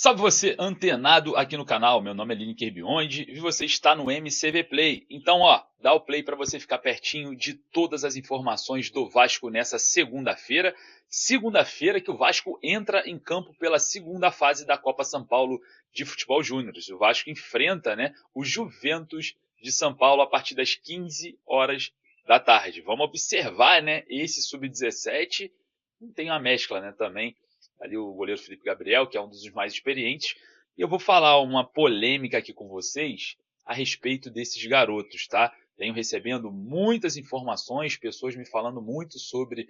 Sabe você antenado aqui no canal? Meu nome é Lineker Biondi e você está no MCV Play. Então, dá o play para você ficar pertinho de todas as informações do Vasco nessa segunda-feira. Segunda-feira que o Vasco entra em campo pela segunda fase da Copa São Paulo de Futebol Júnior. O Vasco enfrenta, o Juventus de São Paulo a partir das 15 horas da tarde. Vamos observar, esse sub-17. Tem uma mescla, também. Ali o goleiro Felipe Gabriel, que é um dos mais experientes. E eu vou falar uma polêmica aqui com vocês a respeito desses garotos, tá? Tenho recebendo muitas informações, pessoas me falando muito sobre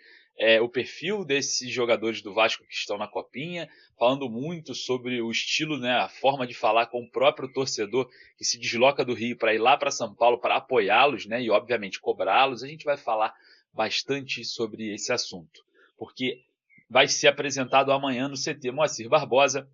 o perfil desses jogadores do Vasco que estão na Copinha, falando muito sobre o estilo, a forma de falar com o próprio torcedor que se desloca do Rio para ir lá para São Paulo para apoiá-los, e obviamente cobrá-los. A gente vai falar bastante sobre esse assunto, porque vai ser apresentado amanhã no CT Moacir Barbosa,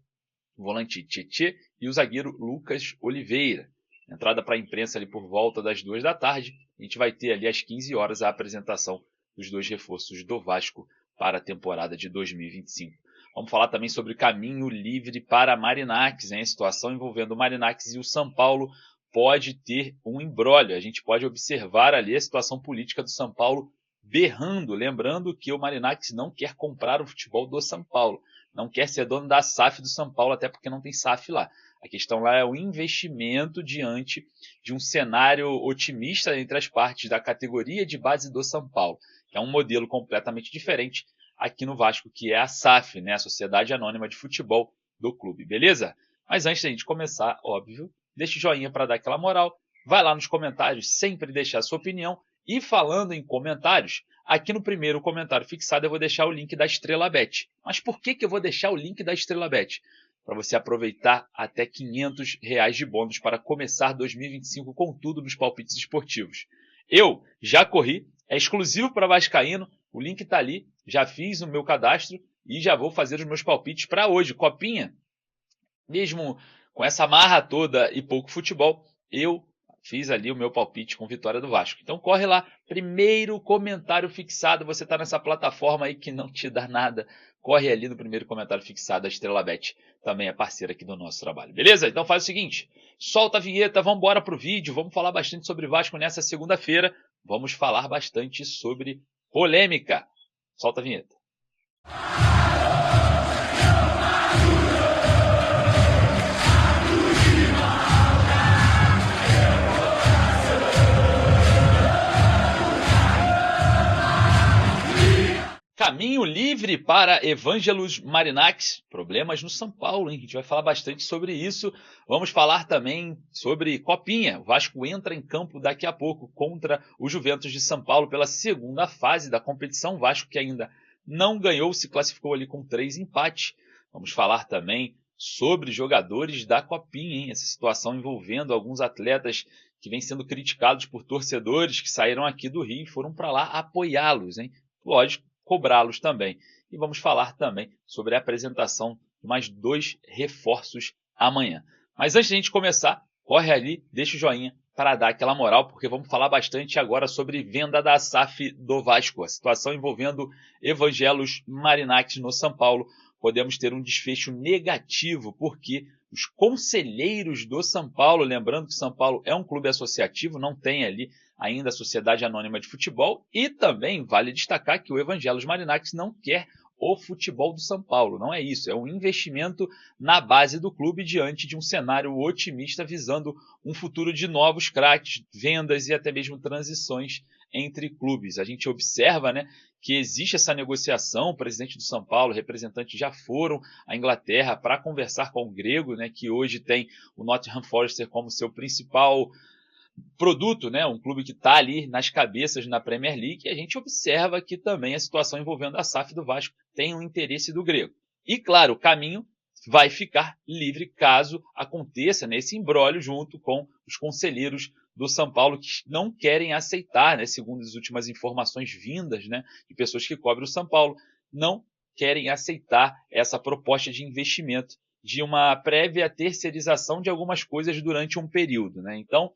o volante Tietê e o zagueiro Lucas Oliveira. Entrada para a imprensa ali por volta das 2 da tarde. A gente vai ter ali às 15 horas a apresentação dos dois reforços do Vasco para a temporada de 2025. Vamos falar também sobre caminho livre para Marinacks, a situação envolvendo o Marinacks e o São Paulo pode ter um imbróglio. A gente pode observar ali a situação política do São Paulo berrando, lembrando que o Marinacks não quer comprar o futebol do São Paulo, não quer ser dono da SAF do São Paulo, até porque não tem SAF lá. A questão lá é o investimento diante de um cenário otimista entre as partes da categoria de base do São Paulo, que é um modelo completamente diferente aqui no Vasco, que é a SAF, a Sociedade Anônima de Futebol do clube, beleza? Mas antes da gente começar, óbvio, deixa o joinha para dar aquela moral, vai lá nos comentários, sempre deixar a sua opinião. E falando em comentários, aqui no primeiro comentário fixado eu vou deixar o link da Estrela Bet. Mas por que eu vou deixar o link da Estrela Bet? Para você aproveitar até R$ 500 de bônus para começar 2025 com tudo nos palpites esportivos. Eu já corri, é exclusivo para vascaíno, o link está ali, já fiz o meu cadastro e já vou fazer os meus palpites para hoje. Copinha, mesmo com essa marra toda e pouco futebol, eu fiz ali o meu palpite com vitória do Vasco. Então corre lá, primeiro comentário fixado, você está nessa plataforma aí que não te dá nada, corre ali no primeiro comentário fixado, a Estrela Bet também é parceira aqui do nosso trabalho. Beleza? Então faz o seguinte, solta a vinheta, vamos embora pro vídeo, vamos falar bastante sobre Vasco nessa segunda-feira, vamos falar bastante sobre polêmica. Solta a vinheta. Caminho livre para Evangelos Marinacks. Problemas no São Paulo, hein? A gente vai falar bastante sobre isso. Vamos falar também sobre Copinha. O Vasco entra em campo daqui a pouco contra o Juventus de São Paulo pela segunda fase da competição. O Vasco que ainda não ganhou, se classificou ali com 3 empates. Vamos falar também sobre jogadores da Copinha, hein? Essa situação envolvendo alguns atletas que vêm sendo criticados por torcedores que saíram aqui do Rio e foram para lá apoiá-los, hein? Lógico, cobrá-los também. E vamos falar também sobre a apresentação de mais 2 reforços amanhã. Mas antes de a gente começar, corre ali, deixa o joinha para dar aquela moral, porque vamos falar bastante agora sobre venda da SAF do Vasco. A situação envolvendo Evangelos Marinacks no São Paulo. Podemos ter um desfecho negativo, porque os conselheiros do São Paulo, lembrando que São Paulo é um clube associativo, não tem ali ainda a Sociedade Anônima de Futebol, e também vale destacar que o Evangelos Marinacks não quer o futebol do São Paulo, não é isso, é um investimento na base do clube diante de um cenário otimista visando um futuro de novos craques, vendas e até mesmo transições entre clubes. A gente observa, que existe essa negociação, o presidente do São Paulo, representantes já foram à Inglaterra para conversar com o grego, que hoje tem o Nottingham Forest como seu principal produto, um clube que está ali nas cabeças na Premier League, e a gente observa que também a situação envolvendo a SAF do Vasco tem um interesse do grego. E claro, o caminho vai ficar livre caso aconteça esse imbróglio junto com os conselheiros do São Paulo que não querem aceitar, segundo as últimas informações vindas de pessoas que cobrem o São Paulo, não querem aceitar essa proposta de investimento, de uma prévia terceirização de algumas coisas durante um período. Então,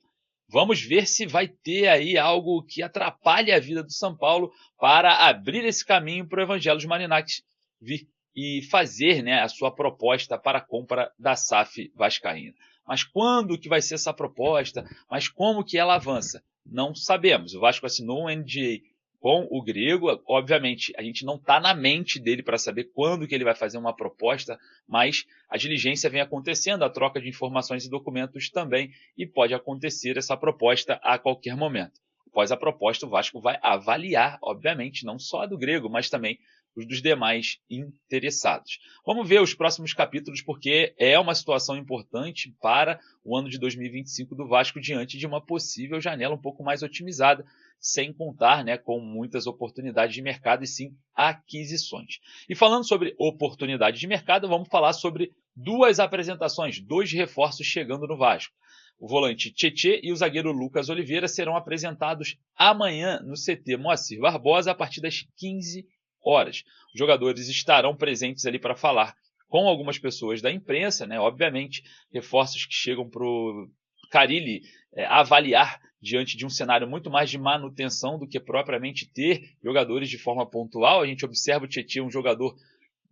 vamos ver se vai ter aí algo que atrapalhe a vida do São Paulo para abrir esse caminho para o Evangelos Marinacks vir e fazer, né, a sua proposta para a compra da SAF vascaína. Mas quando que vai ser essa proposta? Mas como que ela avança? Não sabemos. O Vasco assinou um NDA com o grego. Obviamente, a gente não está na mente dele para saber quando que ele vai fazer uma proposta, mas a diligência vem acontecendo, a troca de informações e documentos também, e pode acontecer essa proposta a qualquer momento. Após a proposta, o Vasco vai avaliar, obviamente, não só a do grego, mas também os dos demais interessados. Vamos ver os próximos capítulos, porque é uma situação importante para o ano de 2025 do Vasco diante de uma possível janela um pouco mais otimizada, sem contar, né, com muitas oportunidades de mercado e sim aquisições. E falando sobre oportunidades de mercado, vamos falar sobre duas apresentações, dois reforços chegando no Vasco. O volante Tietê e o zagueiro Lucas Oliveira serão apresentados amanhã no CT Moacir Barbosa a partir das 15 horas. Os jogadores estarão presentes ali para falar com algumas pessoas da imprensa, né? Obviamente, reforços que chegam para o Carille avaliar diante de um cenário muito mais de manutenção do que propriamente ter jogadores de forma pontual. A gente observa o Tietê um jogador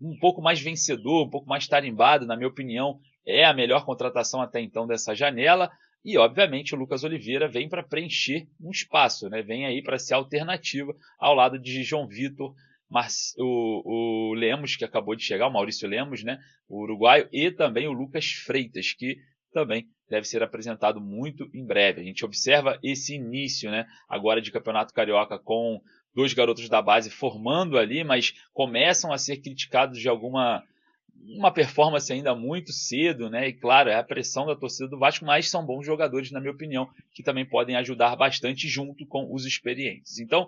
um pouco mais vencedor, um pouco mais tarimbado, na minha opinião, é a melhor contratação até então dessa janela. E, obviamente, o Lucas Oliveira vem para preencher um espaço, né? Vem aí para ser alternativa ao lado de João Vitor, o Lemos, que acabou de chegar, o Maurício Lemos, né, o uruguaio, e também o Lucas Freitas, que também deve ser apresentado muito em breve. A gente observa esse início, né, agora de Campeonato Carioca com dois garotos da base formando ali, mas começam a ser criticados de uma performance ainda muito cedo, né? E claro, é a pressão da torcida do Vasco, mas são bons jogadores, na minha opinião, que também podem ajudar bastante junto com os experientes. Então,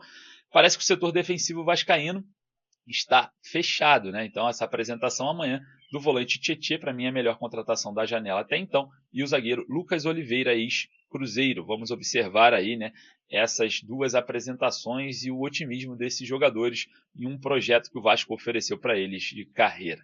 parece que o setor defensivo vascaíno está fechado, né? Então, essa apresentação amanhã do volante Tietê, para mim, é a melhor contratação da janela até então, e o zagueiro Lucas Oliveira, ex-Cruzeiro. Vamos observar aí, né, essas duas apresentações e o otimismo desses jogadores em um projeto que o Vasco ofereceu para eles de carreira.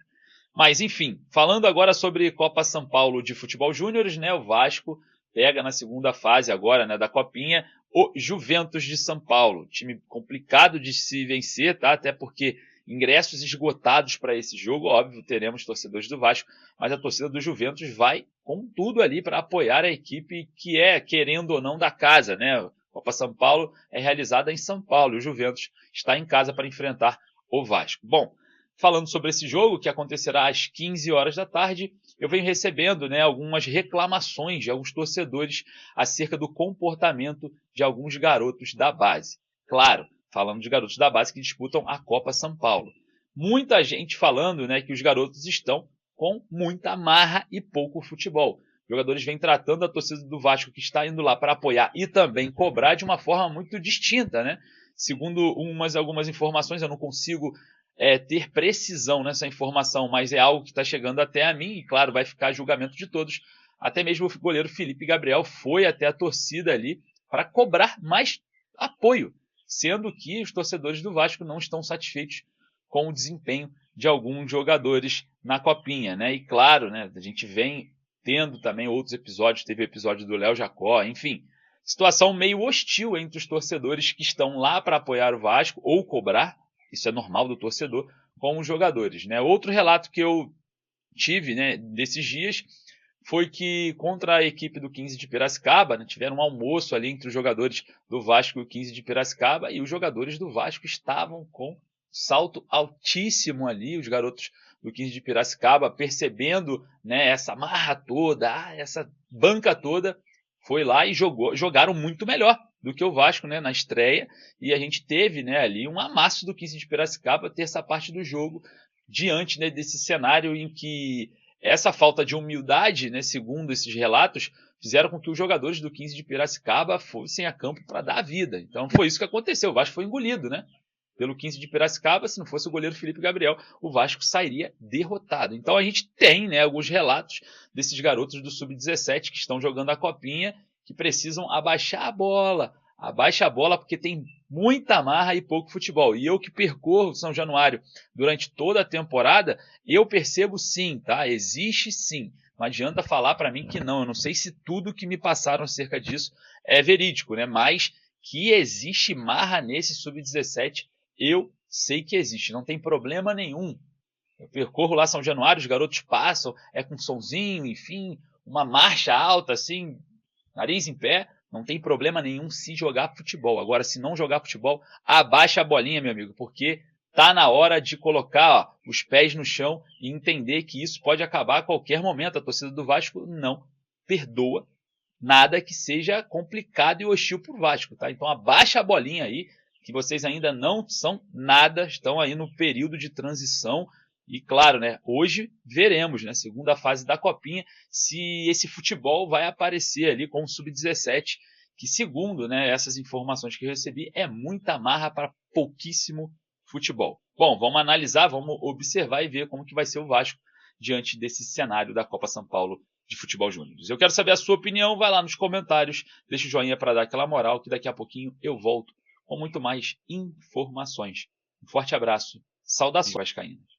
Mas, enfim, falando agora sobre Copa São Paulo de Futebol Júniores, né, o Vasco pega na segunda fase agora, né, da Copinha o Juventus de São Paulo. Time complicado de se vencer, tá? Até porque ingressos esgotados para esse jogo, óbvio, teremos torcedores do Vasco, mas a torcida do Juventus vai com tudo ali para apoiar a equipe que é, querendo ou não, da casa, né? A Copa São Paulo é realizada em São Paulo e o Juventus está em casa para enfrentar o Vasco. Bom, falando sobre esse jogo, que acontecerá às 15 horas da tarde, eu venho recebendo, né, algumas reclamações de alguns torcedores acerca do comportamento de alguns garotos da base. Claro, falando de garotos da base que disputam a Copa São Paulo. Muita gente falando, né, que os garotos estão com muita marra e pouco futebol. Os jogadores vêm tratando a torcida do Vasco, que está indo lá para apoiar e também cobrar, de uma forma muito distinta, né? Segundo algumas informações, eu não consigo ter precisão nessa informação, mas é algo que está chegando até a mim, e claro, vai ficar a julgamento de todos. Até mesmo o goleiro Felipe Gabriel foi até a torcida ali para cobrar mais apoio, sendo que os torcedores do Vasco não estão satisfeitos com o desempenho de alguns jogadores na Copinha, né? E claro, né, a gente vem tendo também outros episódios, teve o episódio do Léo Jacó, enfim, situação meio hostil entre os torcedores que estão lá para apoiar o Vasco ou cobrar. Isso é normal do torcedor, com os jogadores, né? Outro relato que eu tive, né, desses dias foi que contra a equipe do 15 de Piracicaba, né, tiveram um almoço ali entre os jogadores do Vasco e o 15 de Piracicaba, e os jogadores do Vasco estavam com salto altíssimo ali, os garotos do 15 de Piracicaba, percebendo, né, essa marra toda, essa banca toda, foi lá e jogaram muito melhor do que o Vasco, né, na estreia, e a gente teve, né, ali um amasso do 15 de Piracicaba ter essa parte do jogo diante, né, desse cenário em que essa falta de humildade, né, segundo esses relatos, fizeram com que os jogadores do 15 de Piracicaba fossem a campo para dar a vida. Então foi isso que aconteceu, o Vasco foi engolido, né, pelo 15 de Piracicaba. Se não fosse o goleiro Felipe Gabriel, o Vasco sairia derrotado. Então a gente tem, né, alguns relatos desses garotos do Sub-17 que estão jogando a Copinha, que precisam abaixar a bola. Abaixa a bola porque tem muita marra e pouco futebol. E eu que percorro São Januário durante toda a temporada, eu percebo sim, tá? Existe sim. Não adianta falar para mim que não. Eu não sei se tudo que me passaram acerca disso é verídico, né? Mas que existe marra nesse Sub-17, eu sei que existe. Não tem problema nenhum Eu percorro lá São Januário, os garotos passam, é com sonzinho, enfim, uma marcha alta, assim, nariz em pé, não tem problema nenhum se jogar futebol. Agora, se não jogar futebol, abaixa a bolinha, meu amigo, porque tá na hora de colocar os pés no chão e entender que isso pode acabar a qualquer momento. A torcida do Vasco não perdoa nada que seja complicado e hostil para o Vasco, tá? Então abaixa a bolinha aí, que vocês ainda não são nada, estão aí no período de transição. E claro, né, hoje veremos, né, segunda fase da Copinha, se esse futebol vai aparecer ali com o Sub-17, que segundo, né, essas informações que eu recebi, é muita marra para pouquíssimo futebol. Bom, vamos analisar, vamos observar e ver como que vai ser o Vasco diante desse cenário da Copa São Paulo de Futebol Júnior. Eu quero saber a sua opinião, vai lá nos comentários, deixa o joinha para dar aquela moral, que daqui a pouquinho eu volto com muito mais informações. Um forte abraço, saudações vascaínas.